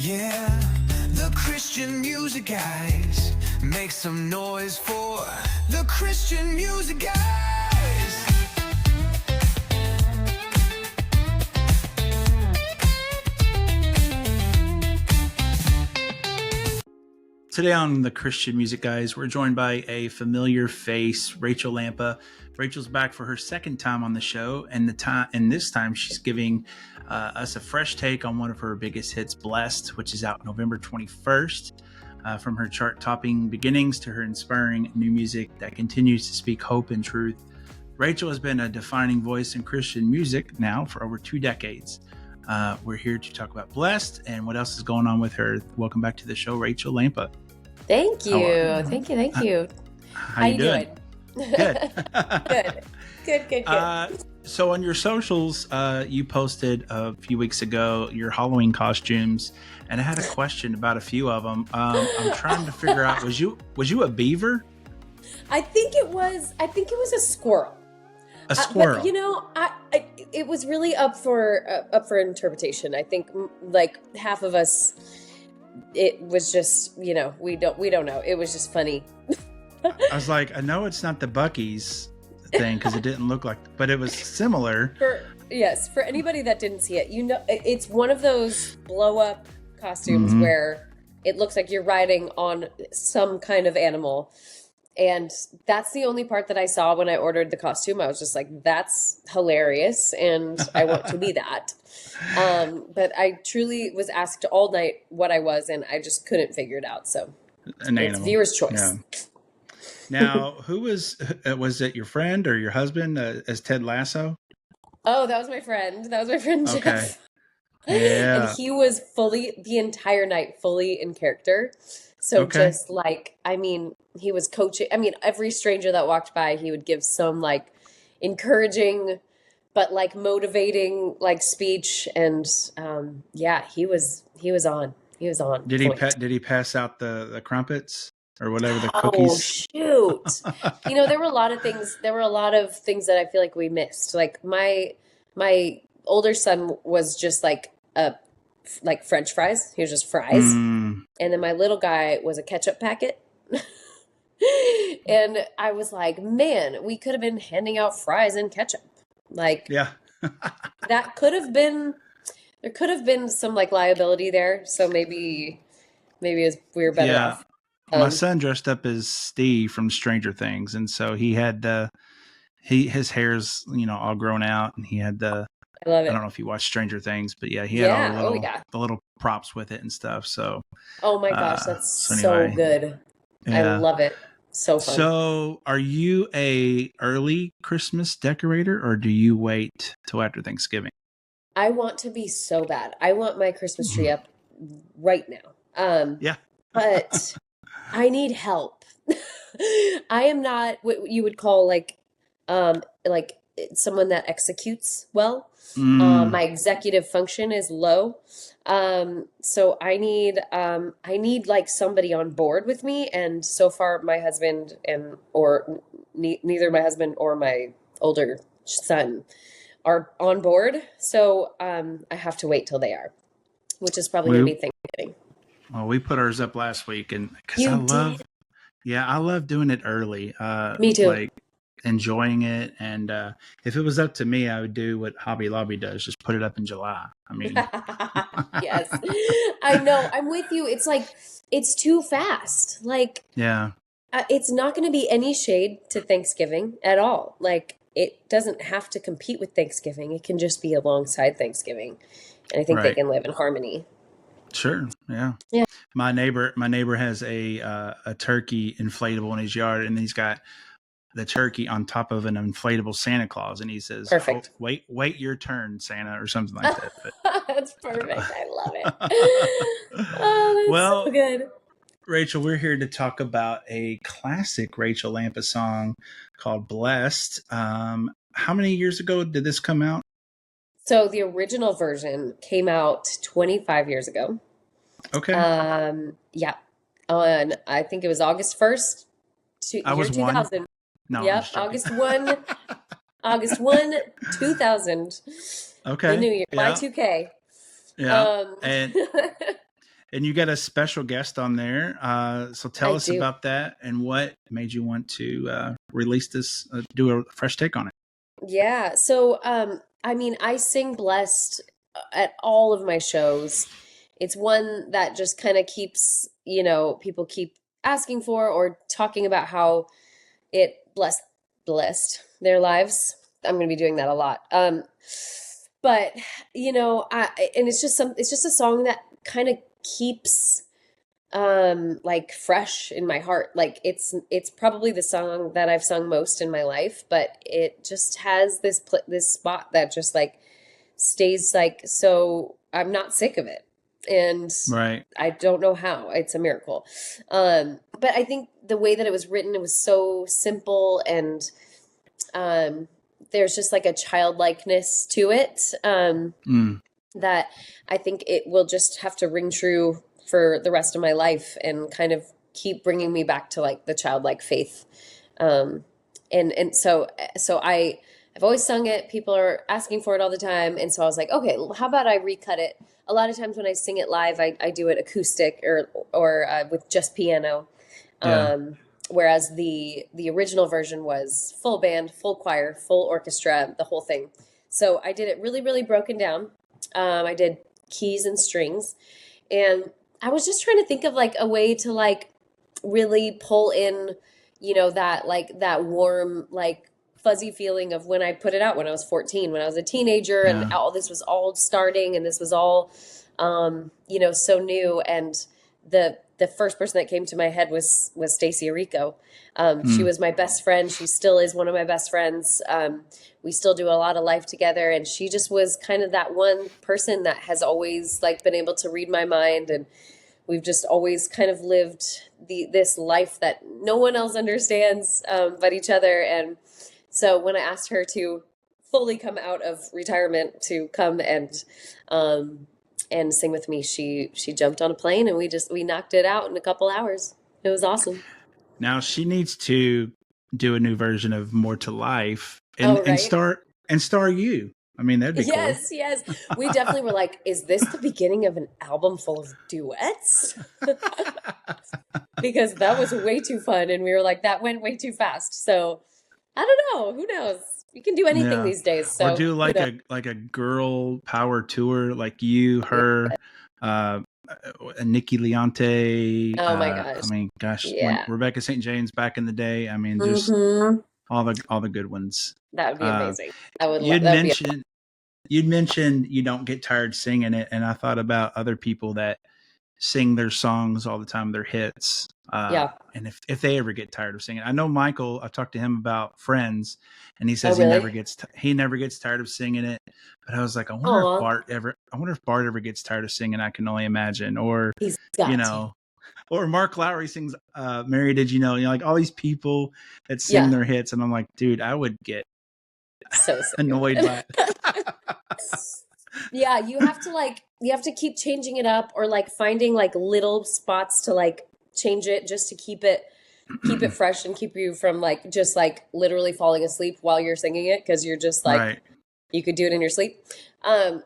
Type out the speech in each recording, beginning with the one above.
Yeah, the Christian music guys. Make some noise for the Christian music guys. Today on the Christian Music Guys, we're joined by a familiar face, Rachael Lampa. Rachel's back for her second time on the show, and this time she's giving us a fresh take on one of her biggest hits, "Blessed," which is out November 21st. From her chart-topping beginnings to her inspiring new music that continues to speak hope and truth, Rachael has been a defining voice in Christian music now for over 2 decades. We're here to talk about "Blessed" and what else is going on with her. Welcome back to the show, Rachael Lampa. Thank you. Thank you. How you doing? Good. Good. So on your socials, you posted a few weeks ago your Halloween costumes, and I had a question about a few of them. I'm trying to figure out, was you a beaver? I think it was a squirrel. A squirrel. But, it was really up for interpretation. I think like half of us, it was just, we don't know. It was just funny. I was like, I know it's not the Buc-ee's thing because it didn't look like, but it was similar. For anybody that didn't see it, it's one of those blow up costumes where it looks like you're riding on some kind of animal. And that's the only part that I saw when I ordered the costume. I was just like, that's hilarious. And I want to be that. But I truly was asked all night what I was, and I just couldn't figure it out. So it's viewer's choice. Yeah. Now, who was it your friend or your husband as Ted Lasso? Oh, that was my friend. Jeff. Okay. Yeah. And he was the entire night, fully in character. So just like, he was coaching. Every stranger that walked by, he would give some like encouraging, but like motivating like speech. And he was on. He was on. Did he pass out the crumpets or whatever, the cookies? Oh shoot! There were a lot of things. There were a lot of things that I feel like we missed. Like my older son was just like French fries. He was just fries. And then my little guy was a ketchup packet. And I was like, man, we could have been handing out fries and ketchup. Like, yeah. there could have been some like liability there. So maybe we were better off. My son dressed up as Steve from Stranger Things. And so he had, his hair's, all grown out, and he had I love it. I don't know if you watch Stranger Things, but yeah, he had all the little props with it and stuff. So, oh my gosh, that's so good. Yeah. I love it. So fun. So, are you a early Christmas decorator, or do you wait till after Thanksgiving? I want to be so bad. I want my Christmas tree up right now. Yeah. But I need help. I am not what you would call like someone that executes well. My executive function is low. So I need like somebody on board with me. And so far my husband neither my husband or my older son are on board. So, I have to wait till they are, which is probably going to be Thanksgiving. Well, we put ours up last week, and because I love doing it early. Me too. Like enjoying it, and if it was up to me, I would do what Hobby Lobby does: just put it up in July. Yes, I know. I'm with you. It's like it's too fast. Like, yeah, it's not going to be any shade to Thanksgiving at all. Like, it doesn't have to compete with Thanksgiving. It can just be alongside Thanksgiving, and I think they can live in harmony. Sure. Yeah. Yeah. My neighbor has a turkey inflatable in his yard, and he's got the turkey on top of an inflatable Santa Claus, and he says, "Perfect. Oh, wait your turn, Santa," or something like that. But, that's perfect. I love it. Oh, that's so good. Rachael, we're here to talk about a classic Rachael Lampa song called "Blessed." How many years ago did this come out? So the original version came out 25 years ago. Okay. Yeah. On, I think it was August 1st, I was 2000. One. No. Yep. August 1, 2000. Okay. The new year. Yeah. Y2K. Yeah. And And you got a special guest on there. So tell I us do. about that and what made you want to release this, do a fresh take on it. Yeah. So, I mean, I sing Blessed at all of my shows. It's one that just kind of keeps, people keep asking for or talking about how it blessed their lives. I'm going to be doing that a lot. But and it's just a song that kind of keeps like fresh in my heart. Like it's probably the song that I've sung most in my life, but it just has this spot that just like stays like, so I'm not sick of it. And Right. I don't know how. It's a miracle. But I think the way that it was written, it was so simple, and um there's just like a childlikeness to it. Mm. That I think it will just have to ring true for the rest of my life and kind of keep bringing me back to like the childlike faith. Um, and so I've always sung it. People are asking for it all the time, and so I was like, okay, how about I recut it? A lot of times when I sing it live, I do it acoustic or with just piano. Yeah. Whereas the original version was full band, full choir, full orchestra, the whole thing. So I did it really, really broken down. I did keys and strings, and I was just trying to think of like a way to like really pull in, that warm, like fuzzy feeling of when I put it out when I was 14, when I was a teenager, and Yeah. all this was all starting, and this was all, so new. And the first person that came to my head was Stacey Arico. She Mm. was my best friend. She still is one of my best friends. We still do a lot of life together, and she just was kind of that one person that has always like been able to read my mind, and we've just always kind of lived this life that no one else understands but each other. And so when I asked her to fully come out of retirement to come and sing with me, she jumped on a plane, and we knocked it out in a couple hours. It was awesome. Now she needs to do a new version of More to Life and Oh, right. star you. I mean, that'd be cool. Yes, yes. We definitely were like, is this the beginning of an album full of duets? Because that was way too fun, and we were like, that went way too fast. So I don't know. Who knows? You can do anything Yeah. these days. Or So do who knows? like a girl power tour, like you, her, uh, Nikki Leonte. Oh my I gosh. mean, gosh, when Yeah. Rebecca St. James back in the day. I mean, just Hmm. all the good ones. That would be Uh, amazing. I would love you'd that would be mentioned you'd mentioned you don't get tired singing it, and I thought about other people that sing their songs all the time, their hits. yeah. And if they ever get tired of singing, I know Michael. I've talked to him about Friends, and he Oh says really? he never gets tired of singing it. But I was like, Aw. I wonder if Bart ever gets tired of singing. I Can Only Imagine, or He's you got to. know, or Mark Lowry sings "Mary Did You Know?" Like all these people that sing Yeah. their hits, and I'm like, dude, I would get So sick of annoyed by it. it. Yeah, you have to keep changing it up, or like finding like little spots to like change it just to keep it fresh and keep you from like just like literally falling asleep while you're singing it, because you're just like Right. you could do it in your sleep. Um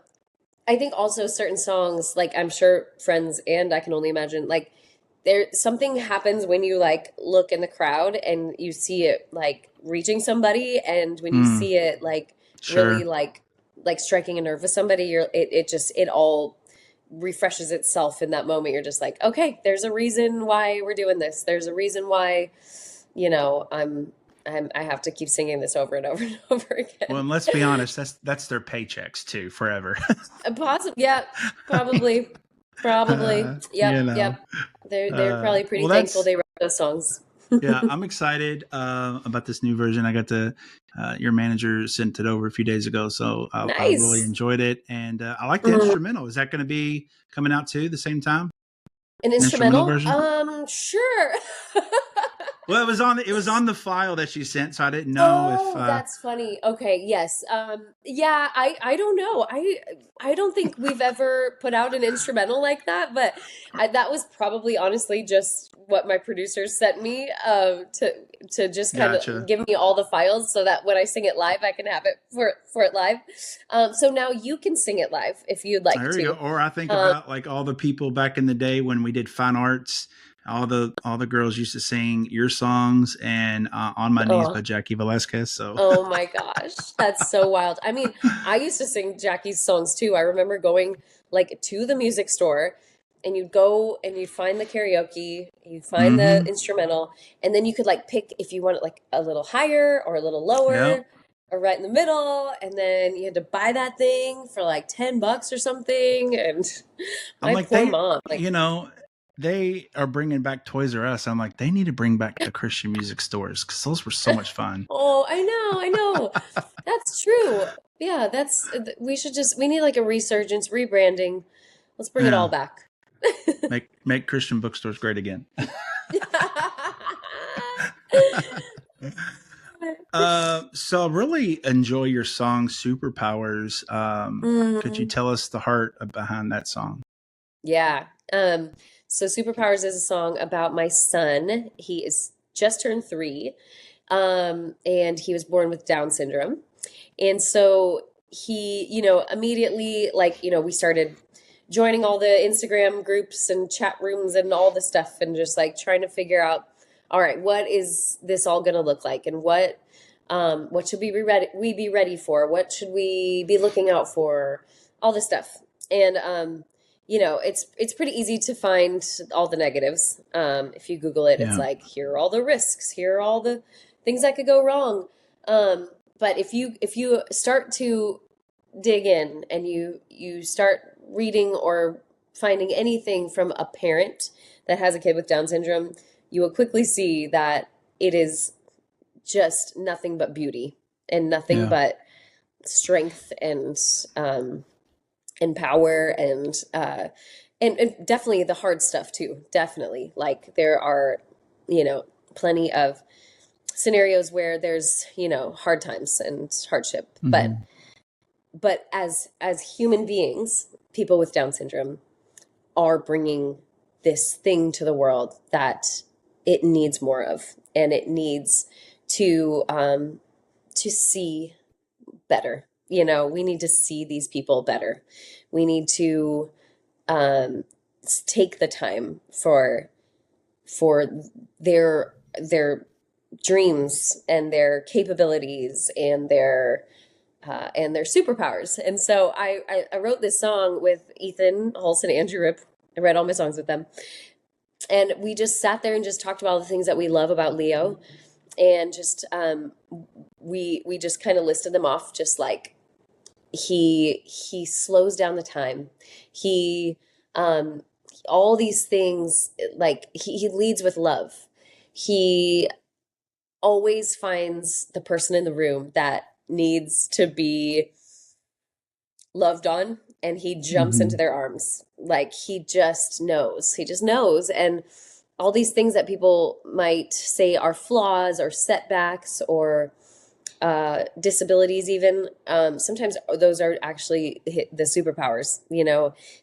I think also certain songs, like I'm sure Friends and I Can Only Imagine, like there something happens when you like look in the crowd and you see it like reaching somebody, and when you Mm, see it like really sure. like striking a nerve with somebody, it all refreshes itself in that moment. You're just like, okay, there's a reason why we're doing this. There's a reason why, I have to keep singing this over and over and over Well, again. and let's be honest, that's their paychecks too, forever. Possible, yeah, probably, probably, You yep, know. yep. They're probably pretty Well, thankful that's they wrote those songs. yeah. I'm excited about this new version. I got the your manager sent it over a few days ago, so I really Nice. enjoyed it, and I like the Mm. instrumental. Is that going to be coming out too the same time? An An instrumental instrumental? version? Sure. Well, it was on the file that she sent, so I didn't know Oh, if that's funny. Okay, yes. Yeah, I don't know. I don't think we've ever put out an instrumental like that, but that was probably honestly just what my producers sent me to just kind of gotcha. give me all the files so that when I sing it live, I can have it for it live. So now you can sing it live if you'd like There we go. to. Or I think Um, about like all the people back in the day when we did fine arts. All the girls used to sing your songs and "On My Knees" by oh, Jackie Velasquez. So oh my gosh, that's so wild. I mean, I used to sing Jackie's songs too. I remember going like to the music store and you'd go and you'd find the karaoke, you'd find the mm-hmm. instrumental, and then you could like pick if you want it like a little higher or a little Yep. lower or right in the middle, and then you had to buy that thing for like $10 or something. And I'm my like poor mom, like, they are bringing back Toys R Us. I'm like, they need to bring back the Christian music stores because those were so much fun. oh, I know. That's true. Yeah, we need like a resurgence, rebranding. Let's bring it all Yeah, back. make Christian bookstores great again. So I really enjoy your song "Superpowers." Could you Mm, tell us the heart behind that song? yeah. So Superpowers is a song about my son. He is just turned 3. And he was born with Down syndrome. And so he, immediately, like, we started joining all the Instagram groups and chat rooms and all the stuff and just like trying to figure out, all right, what is this all going to look like and what should we be ready for? What should we be looking out for? All this stuff. And it's pretty easy to find all the negatives. If you Google it, it's Yeah, like here are all the risks, here are all the things that could go wrong. But if you start to dig in and you start reading or finding anything from a parent that has a kid with Down syndrome, you will quickly see that it is just nothing but beauty and nothing yeah. but strength and power and definitely the hard stuff too. Definitely, like there are plenty of scenarios where there's hard times and hardship, but Hmm. as human beings, people with Down syndrome are bringing this thing to the world that it needs more of, and it needs to see better. We need to see these people better. We need to um, take the time for their dreams and their capabilities and their superpowers. And so I wrote this song with Ethan Hulse and Andrew Rip. I read all my songs with them. And we just sat there and just talked about all the things that we love about Leo. And just we just kind of listed them off, just like he slows down the time. He um all these things, like he leads with love. He always finds the person in the room that needs to be loved on, and he jumps into Hmm. their arms. Like he just knows. And all these things that people might say are flaws or setbacks or disabilities even, sometimes those are actually the superpowers.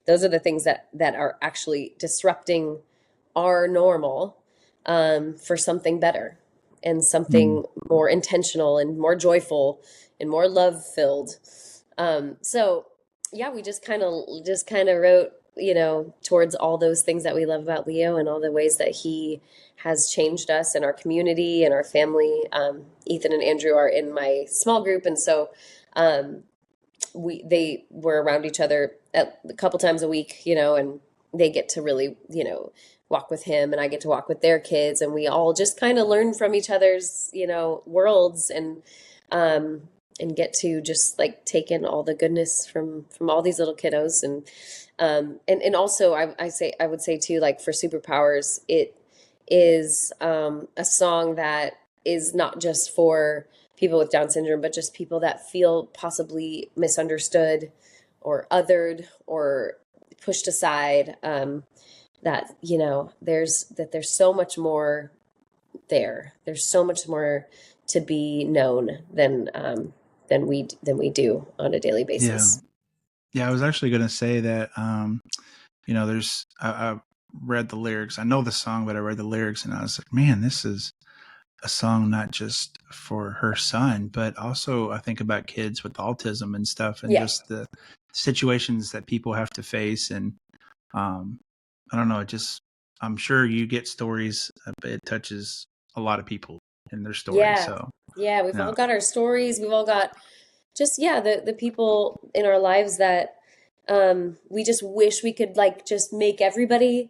Those are the things that are actually disrupting our normal, for something better and something more intentional and more joyful and more love filled. So yeah, we just kind of wrote, towards all those things that we love about Leo and all the ways that he has changed us and our community and our family. Ethan and Andrew are in my small group, and so um, they were around each other a couple times a week, and they get to really, walk with him, and I get to walk with their kids, and we all just kind of learn from each other's, worlds, um, and get to just like take in all the goodness from all these little kiddos, and also I would say too, like for superpowers, it is a song that is not just for people with Down syndrome, but just people that feel possibly misunderstood or othered or pushed aside. That there's so much more there. There's so much more to be known than we do on a daily Yeah. basis. Yeah. I was actually going to say that, I read the lyrics. I know the song, but I read the lyrics and I was like, man, this is a song not just for her son, but also I think about kids with autism and stuff and Yeah. just the situations that people have to face. And I don't know, I'm sure you get stories, but it touches a lot of people in their stories. Yeah. So, Yeah. We've yeah. all got our stories. We've all got just, yeah, the people in our lives that we just wish we could like just make everybody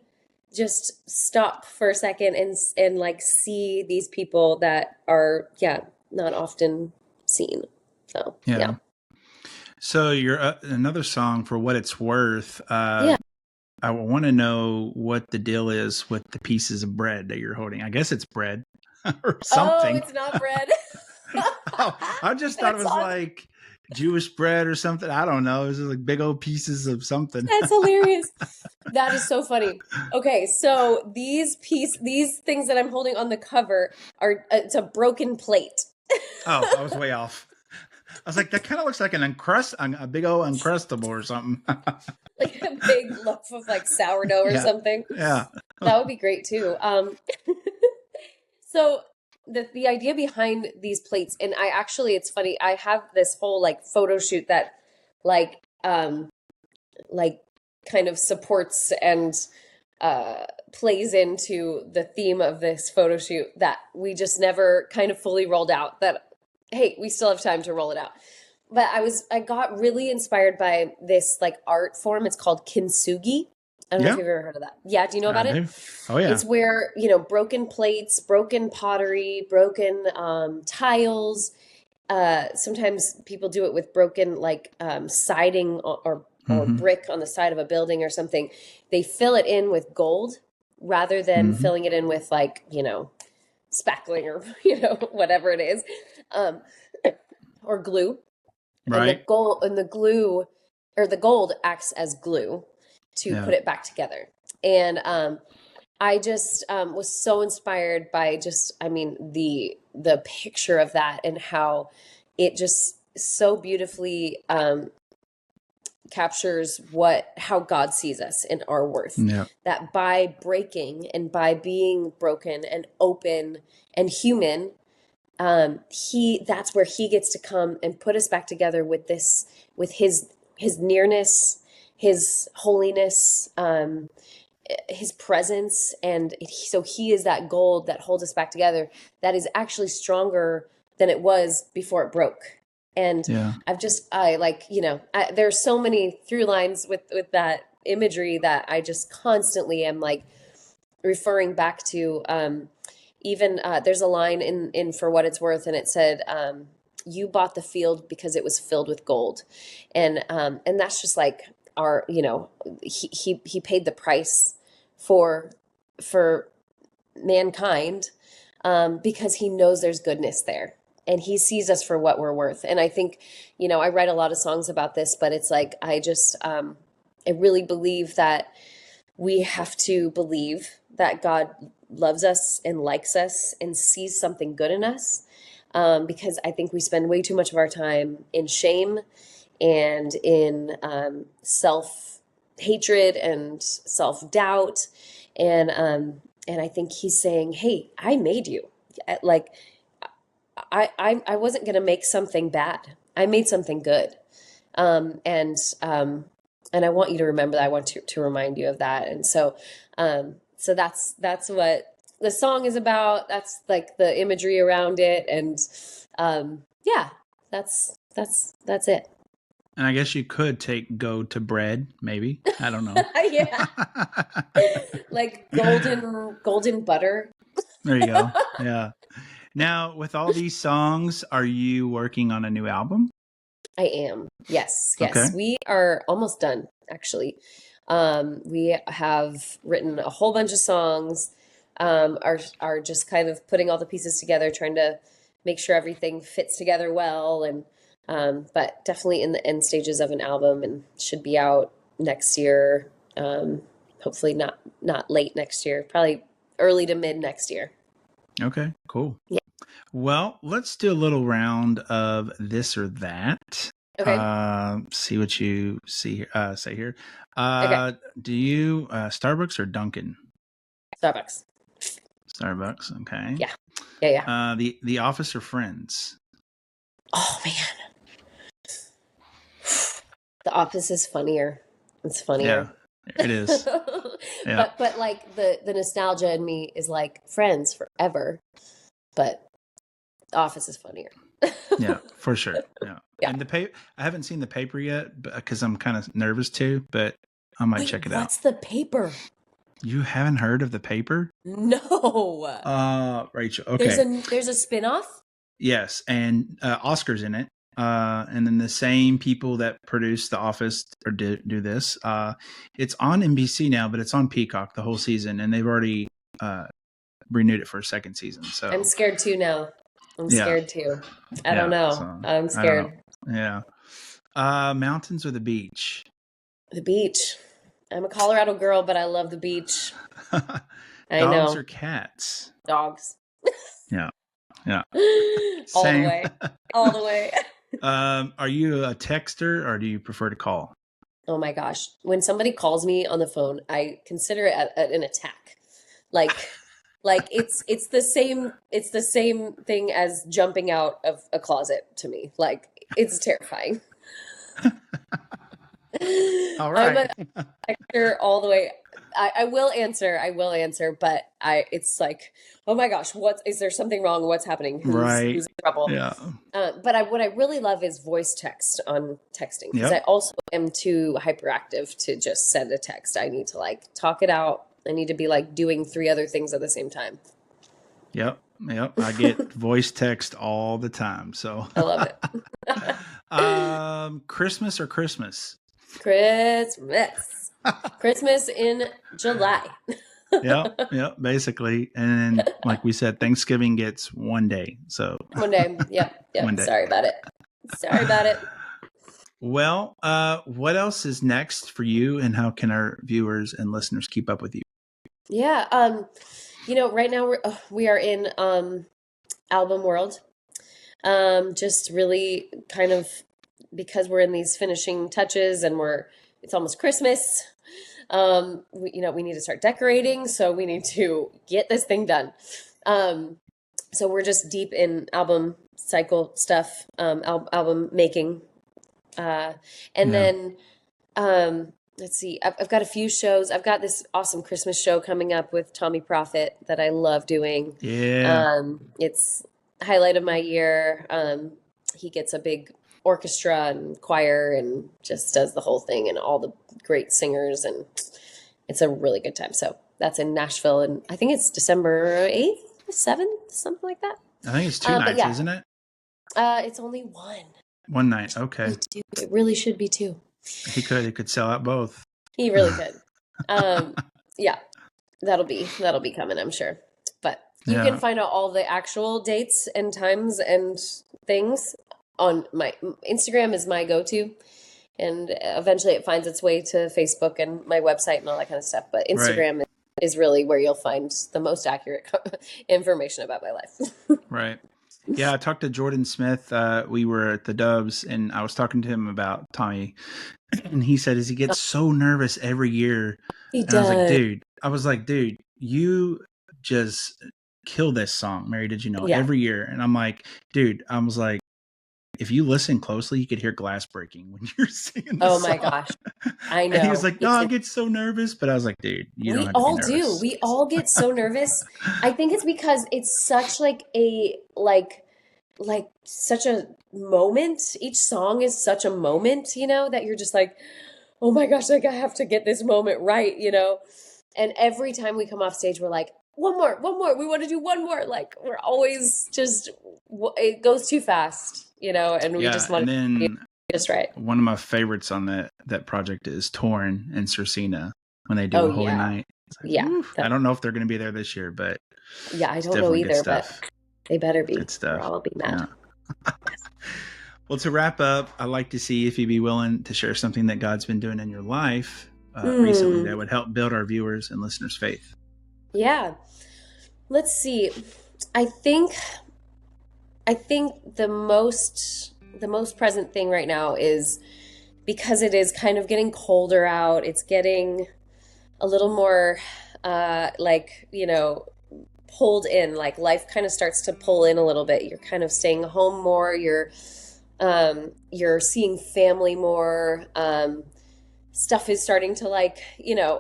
just stop for a second and like see these people that are, yeah, not often seen. So, Yeah. yeah. So you're another song for what it's worth. Yeah. I want to know what the deal is with the pieces of bread that you're holding. I guess it's bread or Oh, something. it's not bread. Oh, I just thought it That's was awesome. like Jewish bread or something. I don't know. It was just like big old pieces of something. That's hilarious. That is so funny. Okay, so these things that I'm holding on the cover are it's a broken plate. Oh, I was way off. I was like, that kind of looks like a big old uncrustable or something. Like a big loaf of like sourdough or Yeah, something. yeah, That would be great too. So the idea behind these plates, and I actually, it's funny, I have this whole like photo shoot that like like kind of supports and plays into the theme of this photo shoot that we just never kind of fully rolled out. That hey, we still have time to roll it out. But I got really inspired by this like art form. It's called kintsugi. I don't know if yeah. you've ever heard of that. Yeah, do you know I about it? do. Oh yeah. It's where, broken plates, broken pottery, broken tiles. Sometimes people do it with broken like siding or Mm-hmm. brick on the side of a building or something. They fill it in with gold rather than Mm-hmm. filling it in with like, spackling or, whatever it is, um, or glue. And Right. the glue or the gold acts as glue to Yeah. put it back together. And I just was so inspired by just, I mean, the picture of that and how it just so beautifully captures how God sees us and our worth. Yeah. That by breaking and by being broken and open and human, that's where he gets to come and put us back together with his nearness, his holiness, his presence, and so he is that gold that holds us back together, that is actually stronger than it was before it broke. And Yeah. there's so many through lines with that imagery that I just constantly am like referring back to. Even there's a line in For What It's Worth, and it said, "You bought the field because it was filled with gold," and that's just like our, he paid the price for mankind, because he knows there's goodness there. And he sees us for what we're worth. And I think, I write a lot of songs about this, but it's like, I really believe that we have to believe that God loves us and likes us and sees something good in us. Because I think we spend way too much of our time in shame and in self hatred and self doubt. And I think he's saying, hey, I made you. Like, I wasn't going to make something bad. I made something good. And I want you to remember that. I want to remind you of that. And so that's what the song is about. That's like the imagery around it. And yeah, that's it. And I guess you could go to bread, maybe. I don't know. Yeah, like golden butter. There you go. Yeah. Now, with all these songs, are you working on a new album? I am. Yes, Okay. yes. We are almost done, actually. We have written a whole bunch of songs, are just kind of putting all the pieces together, trying to make sure everything fits together well, and but definitely in the end stages of an album, and should be out next year. Hopefully not late next year, probably early to mid next year. Okay, cool. Yeah. Well, let's do a little round of this or that. Okay. See what you see. Say here. Okay. Do you Starbucks or Dunkin'? Starbucks. Starbucks. Okay. Yeah. Yeah. Yeah. The Office or Friends? Oh man, The Office is funnier. It's Yeah, funnier. it is. Yeah. But like the nostalgia in me is like Friends forever, but The Office is funnier. Yeah, for sure. Yeah. Yeah. And I haven't seen the paper yet because I'm kind of nervous too, but I might Wait, check it out. what's the paper? You haven't heard of the paper? No. Rachel. Okay. There's a spin-off? Yes, and Oscar's in it. And then the same people that produced The Office or do this. It's on NBC now, but it's on Peacock the whole season, and they've already renewed it for a second season. So I'm scared too now. I'm Yeah. scared too. I don't know. so, I'm I don't scared. know. Yeah. Mountains or the beach? The beach. I'm a Colorado girl, but I love the beach. I Dogs know. or cats? Dogs. Yeah. Yeah. All the Same. way. All the way. Are you a texter or do you prefer to call? Oh my gosh. When somebody calls me on the phone, I consider it an attack. Like it's the same thing as jumping out of a closet to me. Like it's terrifying. All right. I'm a texter all the way. I will answer, but it's like, oh my gosh, is there something wrong? What's happening? Right. Who's in trouble? Yeah. But what I really love is voice text on texting because Yep. I also am too hyperactive to just send a text. I need to like talk it out. I need to be like doing 3 other things at the same time. Yep. I get voice text all the time. So I love it. Christmas or Christmas? Christmas in July. Yeah, basically. And then, like we said, Thanksgiving gets one day. So One day. Yep. One day. Sorry about it. Well, what else is next for you, and how can our viewers and listeners keep up with you? Yeah. Right now we are in album world. Just really kind of because we're in these finishing touches and it's almost Christmas. We need to start decorating, so we need to get this thing done. So we're just deep in album cycle stuff, album making. Then let's see, I've got a few shows. I've got this awesome Christmas show coming up with Tommy Prophet that I love doing. Yeah. It's highlight of my year. He gets a big orchestra and choir and just does the whole thing and all the great singers, and it's a really good time. So that's in Nashville, and I think it's December 8th, 7th, something like that. I think it's 2 nights, yeah. isn't it? It's only one. One night. Okay. It really should be 2. He could sell out both. He really could. Yeah, that'll be coming, I'm sure. But you can find out all the actual dates and times and things on my Instagram is my go-to, and eventually it finds its way to Facebook and my website and all that kind of stuff. But Instagram is really where you'll find the most accurate information about my life. Right. Yeah, I talked to Jordan Smith. We were at the Dubs, and I was talking to him about Tommy, and he said, "He gets so nervous every year." He And does. I was like, dude, you just kill this song, Mary Did You Know, Yeah. every year. And I'm like, dude, I was like, if you listen closely, you could hear glass breaking when you're singing the Oh song. my gosh. I know. And he was like, no, I get so nervous. But I was like, dude, you don't We have to all be nervous. do. We all get so nervous. I think it's because it's such like a like such a moment. Each song is such a moment, that you're just like, oh my gosh, like I have to get this moment right, And every time we come off stage, we're like, one more. We want to do one more. Like we're always just, it goes too fast, and we just want to do just right. One of my favorites on that project is Torn and Circina when they do a Holy Night. Like, I don't know if they're going to be there this year, but yeah, I don't know either, but they better be. Good stuff. Or I'll be mad. Yeah. Well, to wrap up, I'd like to see if you'd be willing to share something that God's been doing in your life recently that would help build our viewers and listeners' faith. Yeah. Let's see. I think the most present thing right now is, because it is kind of getting colder out, it's getting a little more like, pulled in, like life kind of starts to pull in a little bit. You're kind of staying home more, you're seeing family more. Stuff is starting to, like,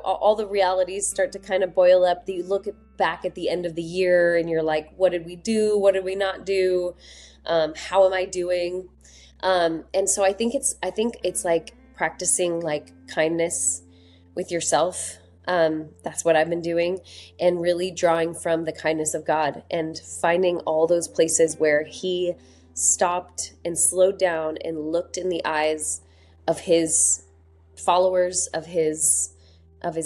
all the realities start to kind of boil up. You look back at the end of the year and you're like, what did we do? What did we not do? How am I doing? And so I think it's like practicing like kindness with yourself. That's what I've been doing, and really drawing from the kindness of God and finding all those places where he stopped and slowed down and looked in the eyes of his followers, of his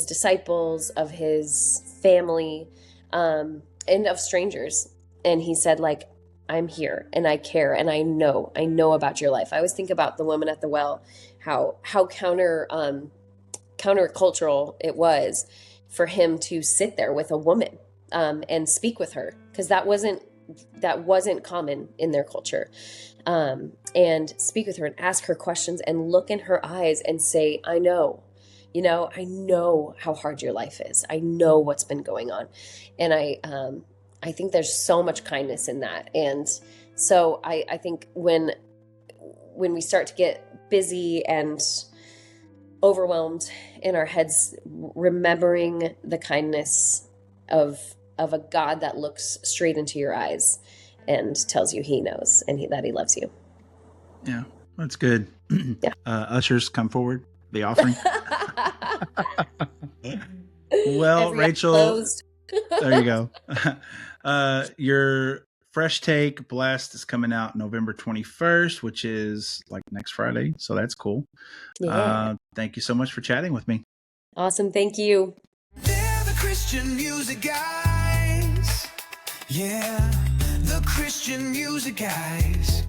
disciples, of his family, and of strangers. And he said, like, I'm here and I care and I know about your life. I always think about the woman at the well, how countercultural it was for him to sit there with a woman and speak with her, because that wasn't common in their culture, and speak with her and ask her questions and look in her eyes and say, I know how hard your life is. I know what's been going on. And I think there's so much kindness in that. And so I think when we start to get busy and overwhelmed in our heads, remembering the kindness of a God that looks straight into your eyes and tells you he knows and that he loves you. Yeah, that's good. Yeah. Ushers, come forward. The offering. Well, Every Rachel, closed. there you go. Your Fresh Take Blessed is coming out November 21st, which is like next Friday. So that's cool. Yeah. Thank you so much for chatting with me. Awesome. Thank you. They're the Christian music guys. Yeah, the Christian music guys.